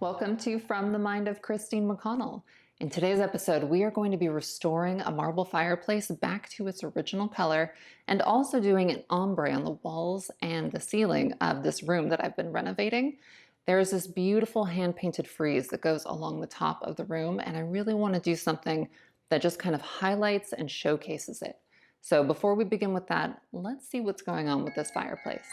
Welcome to From the Mind of Christine McConnell. In today's episode, we are going to be restoring a marble fireplace back to its original color and also doing an ombre on the walls and the ceiling of this room that I've been renovating. There is this beautiful hand-painted frieze that goes along the top of the room, and I really want to do something that just kind of highlights and showcases it. So before we begin with that, let's see what's going on with this fireplace.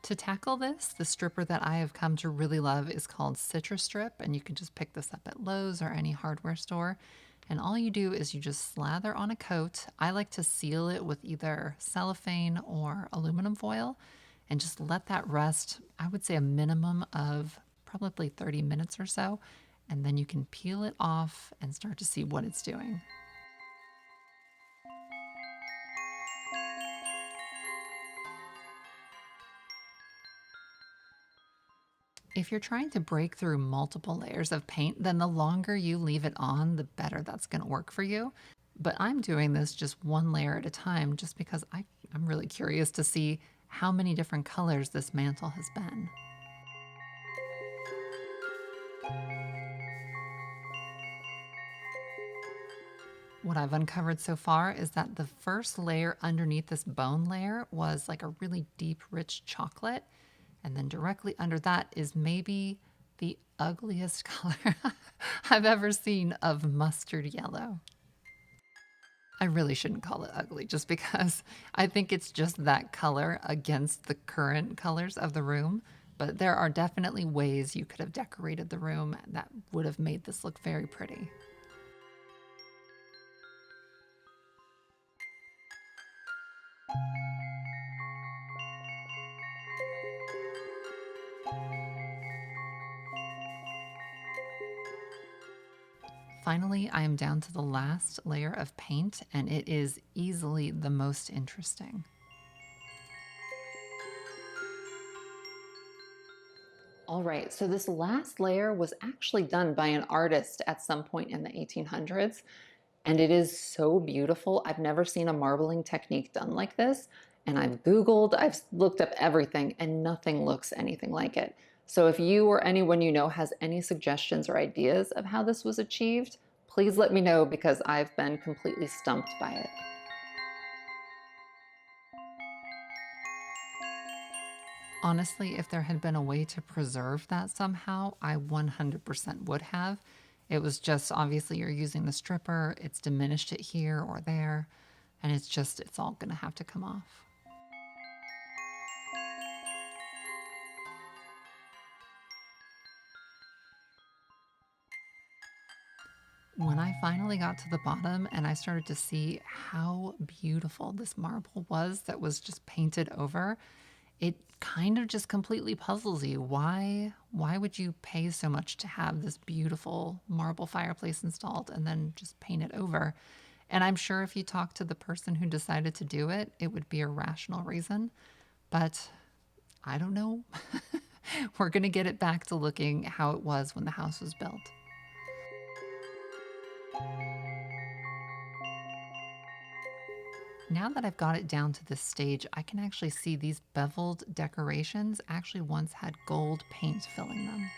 To tackle this, the stripper that I have come to really love is called Citrus Strip, and you can just pick this up at Lowe's or any hardware store. And all you do is you just slather on a coat. I like to seal it with either cellophane or aluminum foil and just let that rest, I would say a minimum of probably 30 minutes or so, and then you can peel it off and start to see what it's doing. If you're trying to break through multiple layers of paint, then the longer you leave it on, the better that's going to work for you. But I'm doing this just one layer at a time just because I'm really curious to see how many different colors this mantle has been. What I've uncovered so far is that the first layer underneath this bone layer was like a really deep, rich chocolate. And then directly under that is maybe the ugliest color I've ever seen of mustard yellow. I really shouldn't call it ugly just because I think it's just that color against the current colors of the room. But there are definitely ways you could have decorated the room that would have made this look very pretty. Finally, I am down to the last layer of paint, and it is easily the most interesting. All right, so this last layer was actually done by an artist at some point in the 1800s, and it is so beautiful. I've never seen a marbling technique done like this, and I've Googled, I've looked up everything, and nothing looks anything like it. So if you or anyone you know has any suggestions or ideas of how this was achieved, please let me know because I've been completely stumped by it. Honestly, if there had been a way to preserve that somehow, I 100% would have. It was just obviously you're using the stripper, it's diminished it here or there, and it's all gonna have to come off. When I finally got to the bottom and I started to see how beautiful this marble was that was just painted over, it kind of just completely puzzles you. Why would you pay so much to have this beautiful marble fireplace installed and then just paint it over? And I'm sure if you talk to the person who decided to do it, it would be a rational reason. But I don't know. We're going to get it back to looking how it was when the house was built. Now that I've got it down to this stage, I can actually see these beveled decorations actually once had gold paint filling them.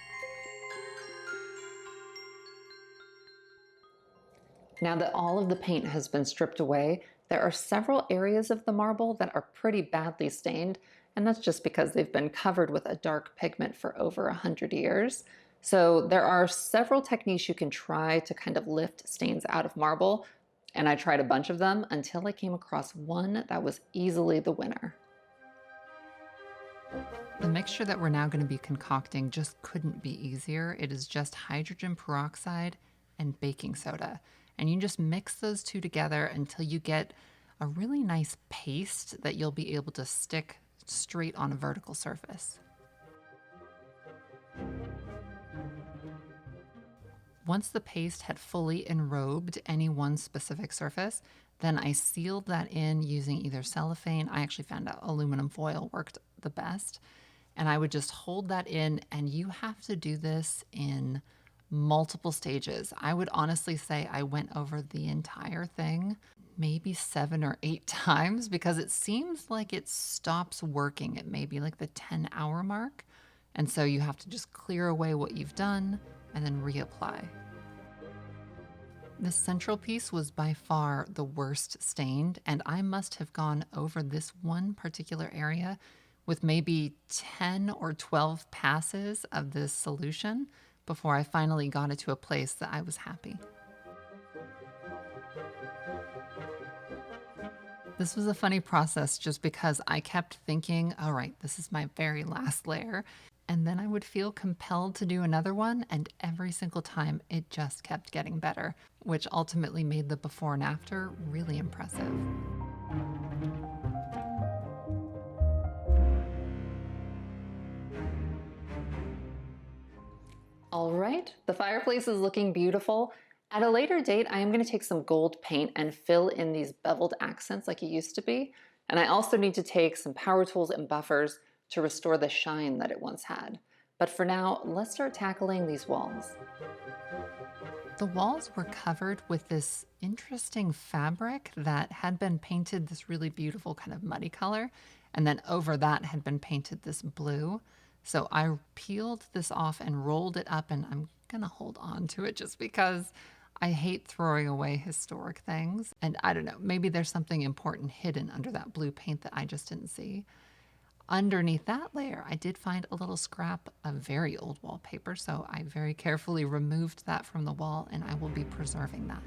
Now that all of the paint has been stripped away, there are several areas of the marble that are pretty badly stained, and that's just because they've been covered with a dark pigment for over 100 years. So there are several techniques you can try to kind of lift stains out of marble, and I tried a bunch of them until I came across one that was easily the winner. The mixture that we're now going to be concocting just couldn't be easier. It is just hydrogen peroxide and baking soda. And you just mix those two together until you get a really nice paste that you'll be able to stick straight on a vertical surface. Once the paste had fully enrobed any one specific surface, then I sealed that in using either cellophane. I actually found out aluminum foil worked the best. And I would just hold that in, and you have to do this in multiple stages. I would honestly say I went over the entire thing maybe 7 or 8 times because it seems like it stops working at maybe like the 10-hour mark. And so you have to just clear away what you've done and then reapply. This central piece was by far the worst stained, and I must have gone over this one particular area with maybe 10 or 12 passes of this solution before I finally got it to a place that I was happy. This was a funny process just because I kept thinking, all right, this is my very last layer. And then I would feel compelled to do another one, and every single time it just kept getting better, which ultimately made the before and after really impressive. All right, the fireplace is looking beautiful. At a later date, I am going to take some gold paint and fill in these beveled accents like it used to be. And I also need to take some power tools and buffers to restore the shine that it once had. But for now, let's start tackling these walls. The walls were covered with this interesting fabric that had been painted this really beautiful kind of muddy color, and then over that had been painted this blue. So I peeled this off and rolled it up, and I'm gonna hold on to it just because I hate throwing away historic things. And I don't know, maybe there's something important hidden under that blue paint that I just didn't see. Underneath that layer, I did find a little scrap of very old wallpaper, so I very carefully removed that from the wall, and I will be preserving that.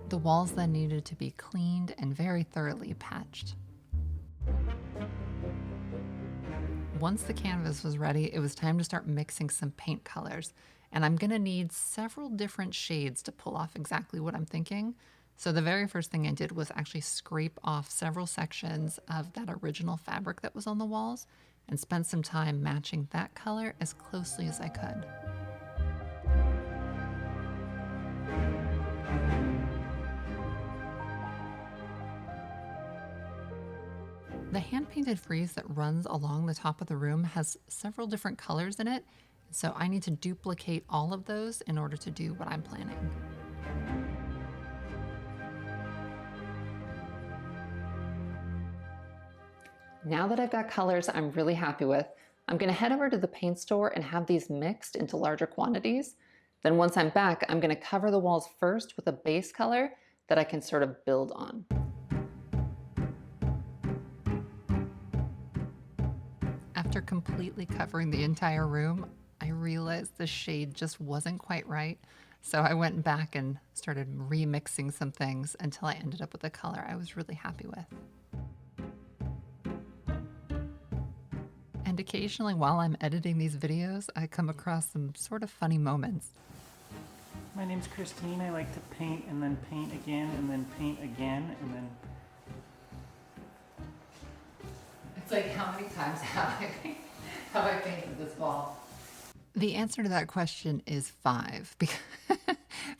The walls then needed to be cleaned and very thoroughly patched. Once the canvas was ready, it was time to start mixing some paint colors, and I'm gonna need several different shades to pull off exactly what I'm thinking. So the very first thing I did was actually scrape off several sections of that original fabric that was on the walls and spent some time matching that color as closely as I could. The hand-painted frieze that runs along the top of the room has several different colors in it, so I need to duplicate all of those in order to do what I'm planning. Now that I've got colors I'm really happy with, I'm going to head over to the paint store and have these mixed into larger quantities. Then once I'm back, I'm going to cover the walls first with a base color that I can sort of build on. After completely covering the entire room, I realized the shade just wasn't quite right. So I went back and started remixing some things until I ended up with a color I was really happy with. And occasionally while I'm editing these videos, I come across some sort of funny moments. My name's Christine. I like to paint and then paint again and then paint again and then... It's like, how many times have I painted this wall? The answer to that question is 5,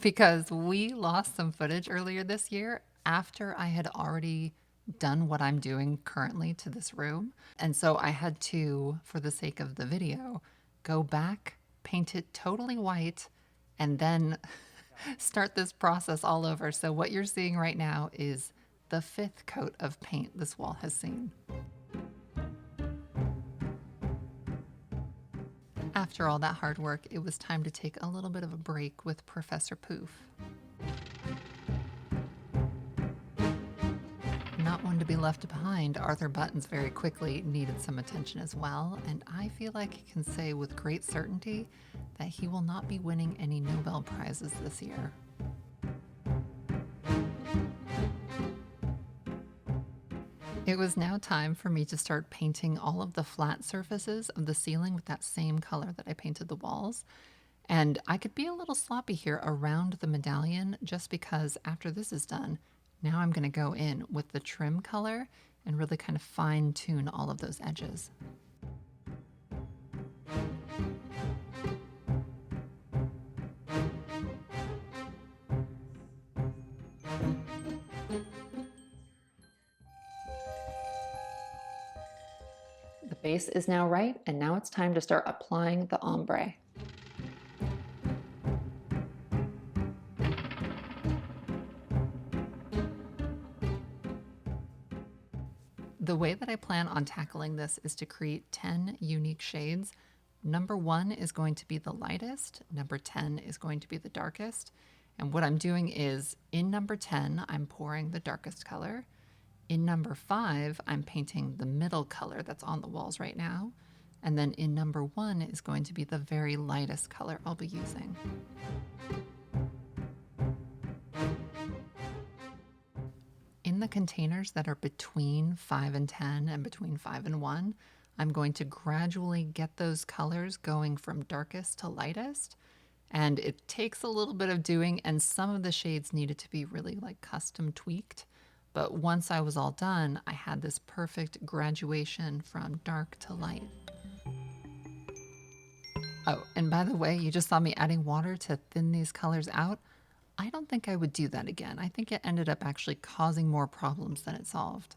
because we lost some footage earlier this year after I had already done what I'm doing currently to this room. And so I had to, for the sake of the video, go back, paint it totally white, and then start this process all over. So what you're seeing right now is the 5th coat of paint this wall has seen. After all that hard work, it was time to take a little bit of a break with Professor Poof. Not one to be left behind, Arthur Buttons very quickly needed some attention as well, and I feel like I can say with great certainty that he will not be winning any Nobel Prizes this year. It was now time for me to start painting all of the flat surfaces of the ceiling with that same color that I painted the walls. And I could be a little sloppy here around the medallion just because after this is done, now I'm going to go in with the trim color and really kind of fine tune all of those edges. The base is now right, and now it's time to start applying the ombre. The way that I plan on tackling this is to create 10 unique shades. Number 1 is going to be the lightest, number 10 is going to be the darkest. And what I'm doing is in number 10, I'm pouring the darkest color. In number 5, I'm painting the middle color that's on the walls right now. And then in number 1 is going to be the very lightest color I'll be using. In the containers that are between 5 and 10 and between 5 and 1, I'm going to gradually get those colors going from darkest to lightest. And it takes a little bit of doing, and some of the shades needed to be really like custom tweaked. But once I was all done, I had this perfect graduation from dark to light. Oh, and by the way, you just saw me adding water to thin these colors out. I don't think I would do that again. I think it ended up actually causing more problems than it solved.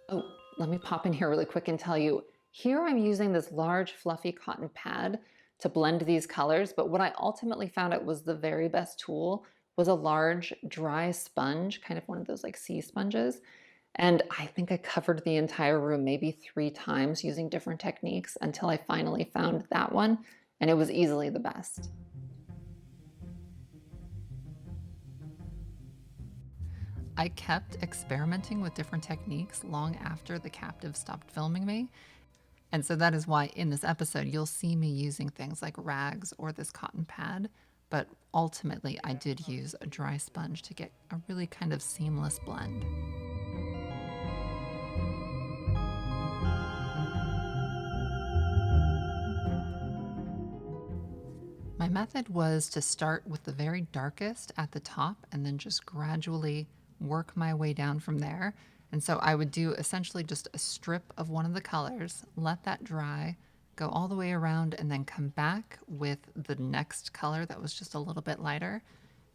Oh, let me pop in here really quick and tell you, here I'm using this large fluffy cotton pad to blend these colors, but what I ultimately found out was the very best tool was a large dry sponge, kind of one of those like sea sponges. And I think I covered the entire room maybe 3 times using different techniques until I finally found that one, and it was easily the best. I kept experimenting with different techniques long after the captive stopped filming me. And so that is why in this episode, you'll see me using things like rags or this cotton pad. But ultimately, I did use a dry sponge to get a really kind of seamless blend. My method was to start with the very darkest at the top and then just gradually work my way down from there. And so I would do essentially just a strip of one of the colors, let that dry, go all the way around, and then come back with the next color that was just a little bit lighter,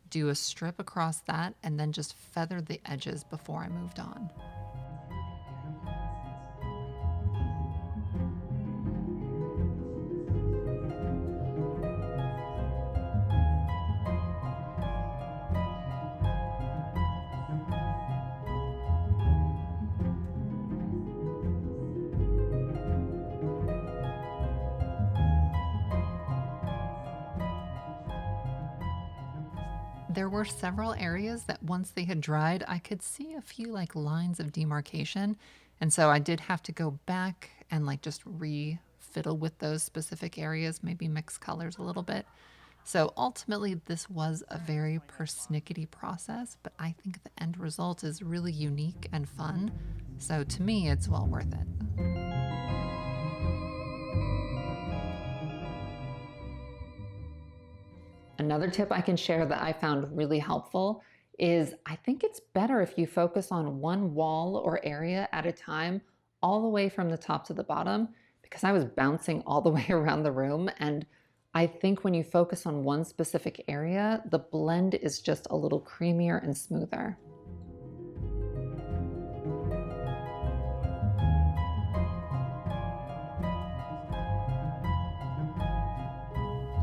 do a strip across that, and then just feather the edges before I moved on. There were several areas that once they had dried, I could see a few like lines of demarcation. And so I did have to go back and like just re-fiddle with those specific areas, maybe mix colors a little bit. So ultimately, this was a very persnickety process, but I think the end result is really unique and fun. So to me, it's well worth it. Another tip I can share that I found really helpful is I think it's better if you focus on one wall or area at a time, all the way from the top to the bottom, because I was bouncing all the way around the room. And I think when you focus on one specific area, the blend is just a little creamier and smoother.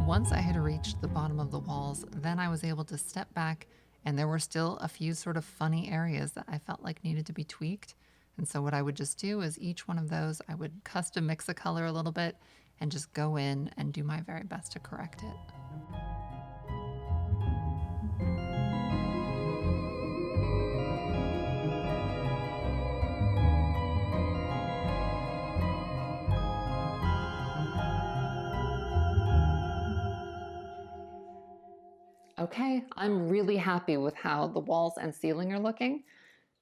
Once I had reached the bottom of the walls, then I was able to step back, and there were still a few sort of funny areas that I felt like needed to be tweaked. And so what I would just do is each one of those, I would custom mix a color a little bit and just go in and do my very best to correct it. Okay, I'm really happy with how the walls and ceiling are looking.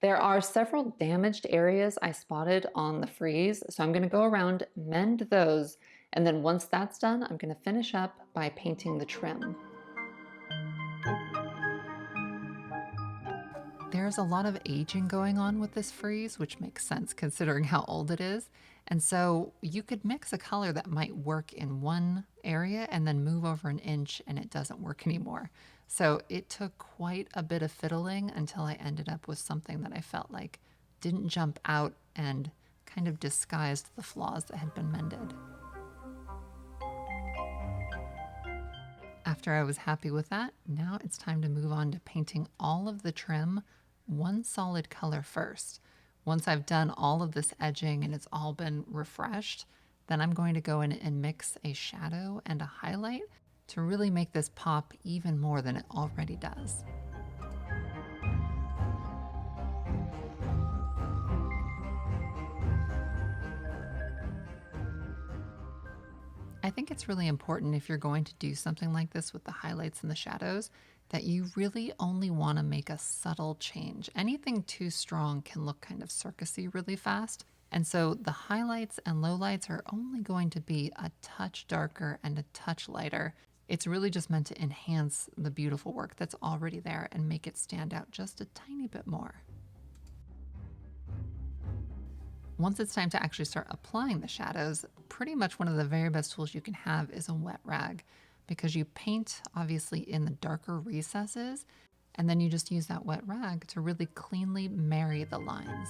There are several damaged areas I spotted on the frieze, so I'm going to go around, mend those, and then once that's done, I'm going to finish up by painting the trim. There's a lot of aging going on with this frieze, which makes sense considering how old it is. And so you could mix a color that might work in one area and then move over an inch and it doesn't work anymore. So it took quite a bit of fiddling until I ended up with something that I felt like didn't jump out and kind of disguised the flaws that had been mended. After I was happy with that, now it's time to move on to painting all of the trim one solid color first. Once I've done all of this edging and it's all been refreshed, then I'm going to go in and mix a shadow and a highlight to really make this pop even more than it already does. I think it's really important if you're going to do something like this with the highlights and the shadows that you really only want to make a subtle change. Anything too strong can look kind of circusy really fast. And so the highlights and lowlights are only going to be a touch darker and a touch lighter. It's really just meant to enhance the beautiful work that's already there and make it stand out just a tiny bit more. Once it's time to actually start applying the shadows, pretty much one of the very best tools you can have is a wet rag, because you paint obviously in the darker recesses, and then you just use that wet rag to really cleanly marry the lines.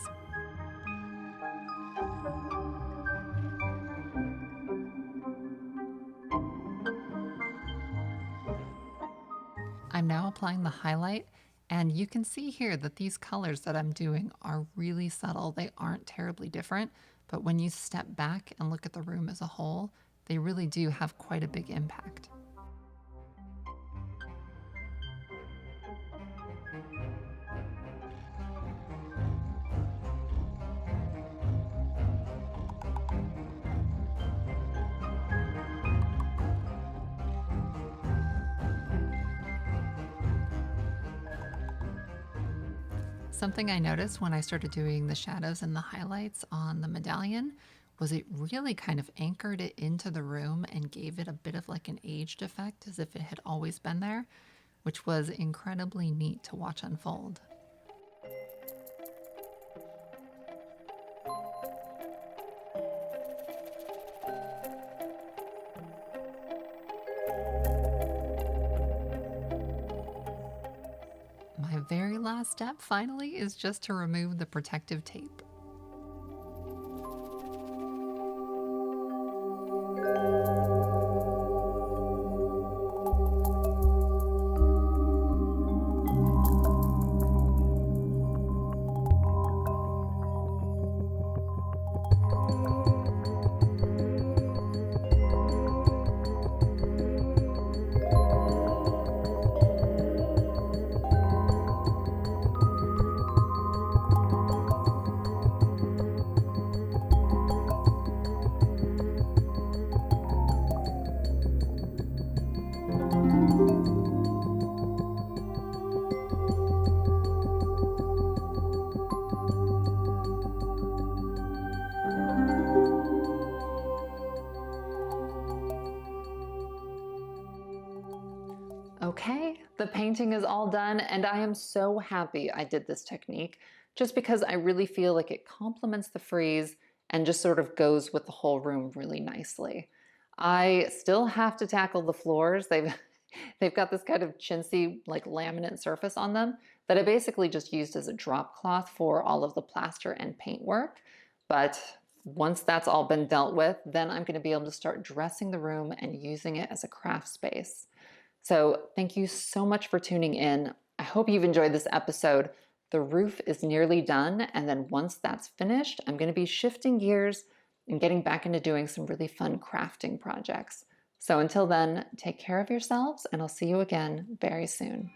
I'm now applying the highlight, and you can see here that these colors that I'm doing are really subtle. They aren't terribly different, but when you step back and look at the room as a whole, they really do have quite a big impact. Something I noticed when I started doing the shadows and the highlights on the medallion was it really kind of anchored it into the room and gave it a bit of like an aged effect, as if it had always been there, which was incredibly neat to watch unfold. My very last step finally is just to remove the protective tape. Okay, the painting is all done, and I am so happy I did this technique, just because I really feel like it complements the frieze and just sort of goes with the whole room really nicely. I still have to tackle the floors. They've got this kind of chintzy like laminate surface on them that I basically just used as a drop cloth for all of the plaster and paint work. But once that's all been dealt with, then I'm going to be able to start dressing the room and using it as a craft space. So thank you so much for tuning in. I hope you've enjoyed this episode. The roof is nearly done, and then once that's finished, I'm going to be shifting gears and getting back into doing some really fun crafting projects. So until then, take care of yourselves, and I'll see you again very soon.